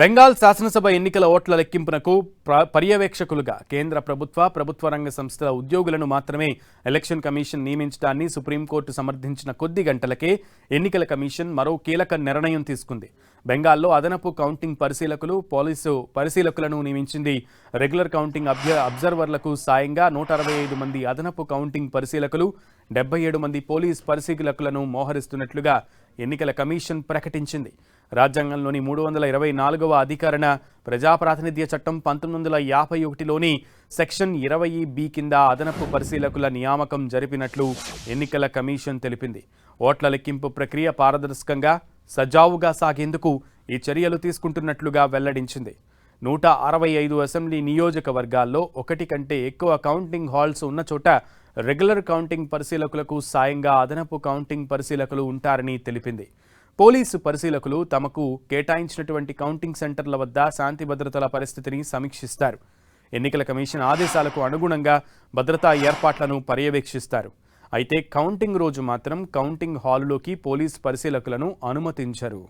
బెంగాల్ శాసనసభ ఎన్నికల ఓట్ల లెక్కింపునకు పర్యవేక్షకులుగా కేంద్ర ప్రభుత్వ రంగ సంస్థల ఉద్యోగులను మాత్రమే ఎలక్షన్ కమిషన్ నియమించడాన్ని సుప్రీంకోర్టు సమర్థించిన కొద్ది గంటలకే ఎన్నికల కమిషన్ మరో కీలక నిర్ణయం తీసుకుంది. బెంగాల్లో అదనపు కౌంటింగ్ పరిశీలకులు, పోలీసు పరిశీలకులను నియమించింది. రెగ్యులర్ కౌంటింగ్ అబ్జర్వర్లకు సాయంగా 165 మంది అదనపు కౌంటింగ్ పరిశీలకులు, 77 మంది పోలీస్ పరిశీలకులను మోహరిస్తున్నట్లుగా ఎన్నికల కమిషన్ ప్రకటించింది. రాజ్యాంగంలోని 324వ అధికరణ ప్రజాప్రాతినిధ్య చట్టం 1951లోని సెక్షన్ 20B కింద అదనపు పరిశీలకుల నియామకం జరిపినట్లు ఎన్నికల కమిషన్ తెలిపింది. ఓట్ల లెక్కింపు ప్రక్రియ పారదర్శకంగా, సజావుగా సాగేందుకు ఈ చర్యలు తీసుకుంటున్నట్లుగా వెల్లడించింది. 165 అసెంబ్లీ నియోజకవర్గాల్లో ఒకటి కంటే ఎక్కువ కౌంటింగ్ హాల్స్ ఉన్న చోట రెగ్యులర్ కౌంటింగ్ పరిశీలకులకు సాయంగా అదనపు కౌంటింగ్ పరిశీలకులు ఉంటారని తెలిపింది. పోలీసు పరిశీలకులు తమకు కేటాయించినటువంటి కౌంటింగ్ సెంటర్ల వద్ద శాంతి భద్రతల పరిస్థితిని సమీక్షిస్తారు. ఎన్నికల కమిషన్ ఆదేశాలకు అనుగుణంగా భద్రతా ఏర్పాట్లను పర్యవేక్షిస్తారు. అయితే కౌంటింగ్ రోజు మాత్రం కౌంటింగ్ హాలులోకి పోలీసు పరిశీలకులను అనుమతించరు.